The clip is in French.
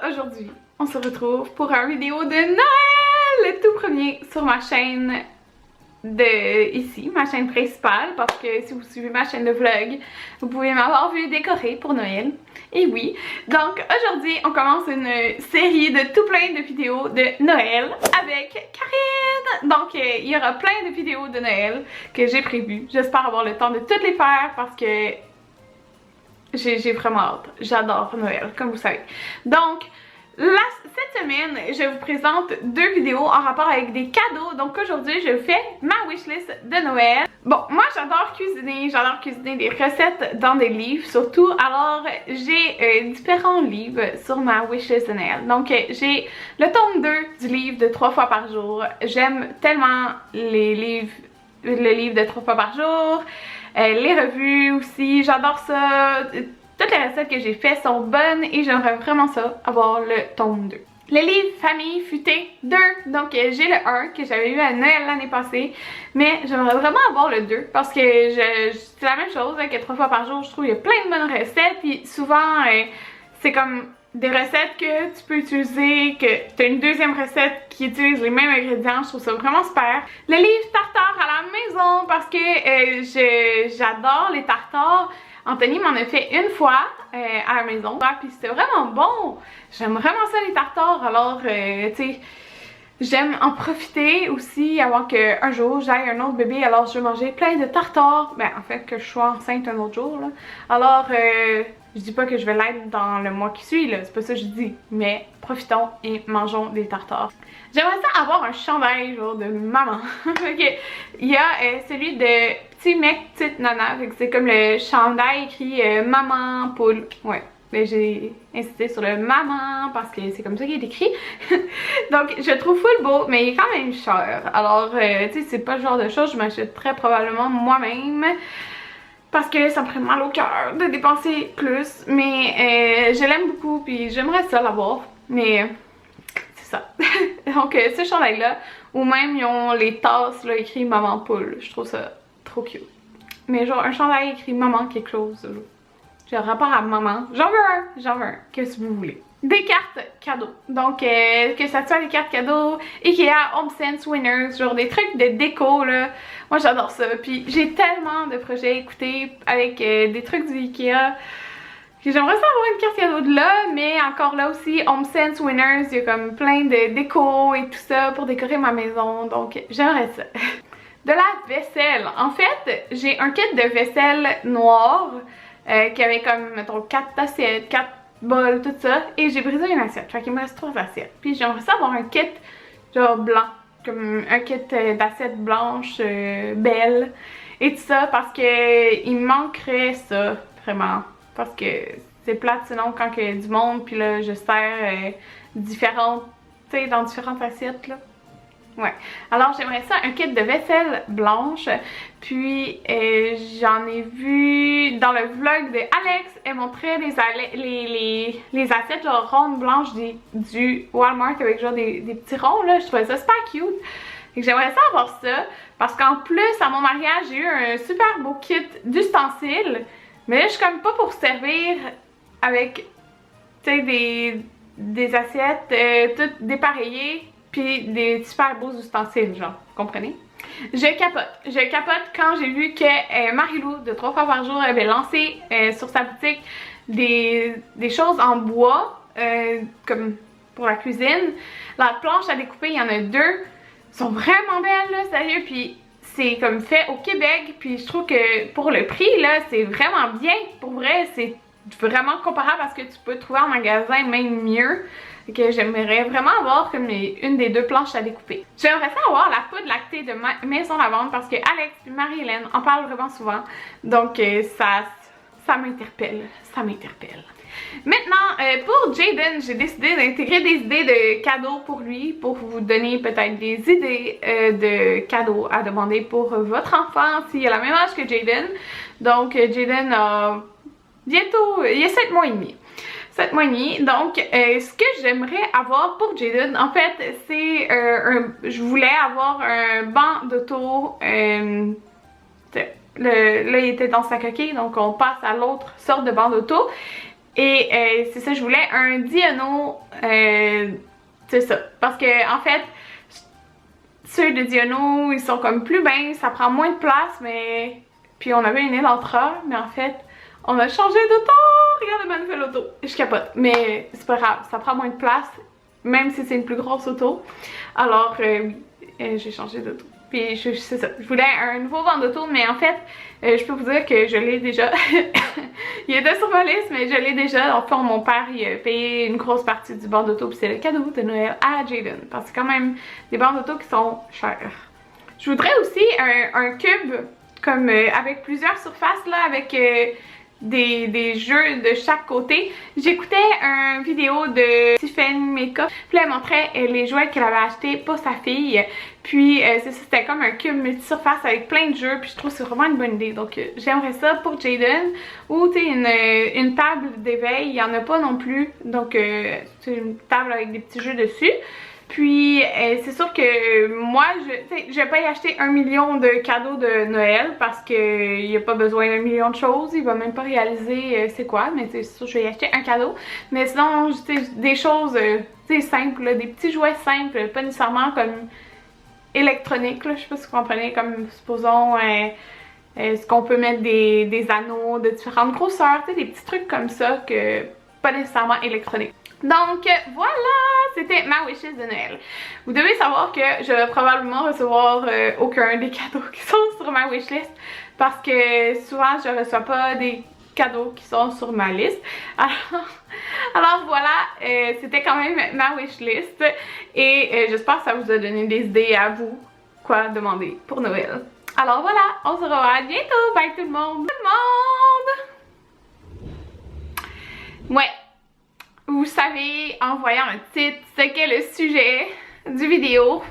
aujourd'hui, on se retrouve pour une vidéo de Noël, le tout premier sur ma chaîne ma chaîne principale, parce que si vous suivez ma chaîne de vlog, vous pouvez m'avoir vu décorer pour Noël. Et oui, donc aujourd'hui, on commence une série de tout plein de vidéos de Noël avec Karine. Donc il y aura plein de vidéos de Noël que j'ai prévues. J'espère avoir le temps de toutes les faire parce que j'ai vraiment hâte. J'adore Noël, comme vous savez. Donc, cette semaine, je vous présente deux vidéos en rapport avec des cadeaux. Donc aujourd'hui, je fais ma wishlist de Noël. Bon, moi j'adore cuisiner des recettes dans des livres surtout. Alors, j'ai différents livres sur ma wishlist de Noël. Donc, j'ai le tome 2 du livre de 3 fois par jour. J'aime tellement le livre de 3 fois par jour. Les revues aussi, j'adore ça. Toutes les recettes que j'ai faites sont bonnes et j'aimerais vraiment ça, avoir le tome 2. Le livre Famille Futée 2, donc j'ai le 1 que j'avais eu à Noël l'année passée, mais j'aimerais vraiment avoir le 2 parce que c'est la même chose que 3 fois par jour. Je trouve qu'il y a plein de bonnes recettes, puis souvent c'est comme des recettes que tu peux utiliser, que tu as une deuxième recette qui utilise les mêmes ingrédients. Je trouve ça vraiment super. Le livre tartare à la maison parce que j'adore les tartares. Anthony m'en a fait une fois à la maison, puis c'était vraiment bon. J'aime vraiment ça les tartares, alors tu sais, j'aime en profiter aussi avant qu'un jour j'aille un autre bébé, alors je vais manger plein de tartares. Ben en fait que je sois enceinte un autre jour là. Alors je dis pas que je vais l'être dans le mois qui suit là, c'est pas ça que je dis, mais profitons et mangeons des tartares. J'aimerais ça avoir un chandail genre de maman. Ok, il y a celui de Petit Mec, Petite Nana, c'est comme le chandail écrit maman poule. Ouais, mais j'ai insisté sur le maman parce que c'est comme ça qu'il est écrit. Donc je le trouve full beau, mais il est quand même cher. Alors tu sais, c'est pas le genre de choses que je m'achèterais probablement moi-même, parce que ça me ferait mal au cœur de dépenser plus. Mais je l'aime beaucoup, puis j'aimerais ça l'avoir. Mais c'est ça. Donc ce chandail là, ou même ils ont les tasses là écrit maman poule. Je trouve ça trop cute. Mais genre un chandail écrit maman quelque chose. Genre rapport à maman. J'en veux un. Qu'est-ce que vous voulez? Des cartes cadeaux. Donc que ça soit des cartes cadeaux, Ikea, HomeSense, Winners, genre des trucs de déco là. Moi j'adore ça. Puis j'ai tellement de projets à écouter avec des trucs du Ikea. J'aimerais ça avoir une carte cadeau de là, mais encore là aussi, HomeSense, Winners, il y a comme plein de déco et tout ça pour décorer ma maison. Donc j'aimerais ça. De la vaisselle. En fait, j'ai un kit de vaisselle noire qui avait comme, mettons, 4 assiettes, 4 bols, tout ça. Et j'ai brisé une assiette. Fait qu'il me reste 3 assiettes. Puis j'aimerais ça avoir un kit genre blanc. Comme un kit d'assiettes blanches, belles. Et tout ça parce que il me manquerait ça, vraiment. Parce que c'est plate sinon quand il y a du monde. Puis là, je sers différentes, tu sais, dans différentes assiettes, là. Ouais, alors j'aimerais ça, un kit de vaisselle blanche. Puis j'en ai vu dans le vlog de Alex, elle montrait les assiettes genre rondes blanches du Walmart avec genre des petits ronds là. Je trouvais ça super cute. Et j'aimerais ça avoir ça parce qu'en plus à mon mariage j'ai eu un super beau kit d'ustensiles. Mais là je suis comme pas pour servir avec, tu sais, des assiettes toutes dépareillées. Puis des super beaux ustensiles, genre, vous comprenez? Je capote quand j'ai vu que Marie-Lou de 3 fois par jour avait lancé sur sa boutique des choses en bois, comme pour la cuisine. La planche à découper, il y en a 2. Elles sont vraiment belles, là, sérieux, puis c'est comme fait au Québec, puis je trouve que pour le prix, là, c'est vraiment bien. Pour vrai, c'est vraiment comparable à ce que tu peux trouver en magasin, même mieux. Que j'aimerais vraiment avoir comme une des 2 planches à découper. J'aimerais ça avoir la poudre lactée de Maison Lavande parce que Alex et Marie-Hélène en parlent vraiment souvent. Donc ça m'interpelle. Maintenant, pour Jaden, j'ai décidé d'intégrer des idées de cadeaux pour lui, pour vous donner peut-être des idées de cadeaux à demander pour votre enfant s'il a la même âge que Jaden. Donc Jaden a bientôt, il a 7 mois et demi. 7 mois et demi. Donc, ce que j'aimerais avoir pour Jaden, en fait, c'est je voulais avoir un banc d'auto. Là, il était dans sa coquille, donc on passe à l'autre sorte de banc d'auto. Et c'est ça, je voulais un Diono, c'est ça. Parce que en fait, ceux de Diono, ils sont comme plus minces, ça prend moins de place, mais... Puis on avait une Elantra, mais en fait, on a changé d'auto! Regardez ma nouvelle auto! Je capote, mais c'est pas grave, ça prend moins de place, même si c'est une plus grosse auto. Alors, oui, j'ai changé d'auto. Puis c'est ça, je voulais un nouveau banc d'auto, mais en fait, je peux vous dire que je l'ai déjà. Il était sur ma liste, mais je l'ai déjà. En fait, mon père, il a payé une grosse partie du banc d'auto, puis c'est le cadeau de Noël à Jaden. Parce que c'est quand même des bancs d'auto qui sont chers. Je voudrais aussi un cube, comme avec plusieurs surfaces, là, avec... des jeux de chaque côté. J'écoutais une vidéo de Tiffany Makeup, puis elle montrait les jouets qu'elle avait achetés pour sa fille, puis c'était comme un cube multi-surface avec plein de jeux, puis je trouve que c'est vraiment une bonne idée, donc j'aimerais ça pour Jaden. Ou tu sais, une table d'éveil, il n'y en a pas non plus, donc c'est une table avec des petits jeux dessus. Puis c'est sûr que moi, je vais pas y acheter 1 million de cadeaux de Noël parce qu'il n'y a pas besoin d'un million de choses. Il va même pas réaliser c'est quoi, mais c'est sûr que je vais y acheter un cadeau. Mais sinon, des choses simples, là, des petits jouets simples, pas nécessairement comme électroniques, là, je sais pas si vous comprenez, comme supposons... est-ce qu'on peut mettre des anneaux de différentes grosseurs, des petits trucs comme ça que pas nécessairement électroniques. Donc voilà, c'était ma wishlist de Noël. Vous devez savoir que je vais probablement recevoir aucun des cadeaux qui sont sur ma wishlist parce que souvent je reçois pas des cadeaux qui sont sur ma liste. Alors voilà, c'était quand même ma wishlist et j'espère que ça vous a donné des idées à vous quoi demander pour Noël. Alors voilà, on se revoit bientôt. Bye tout le monde! Tout le monde! Ouais. Vous savez, en voyant le titre, ce qu'est le sujet du vidéo.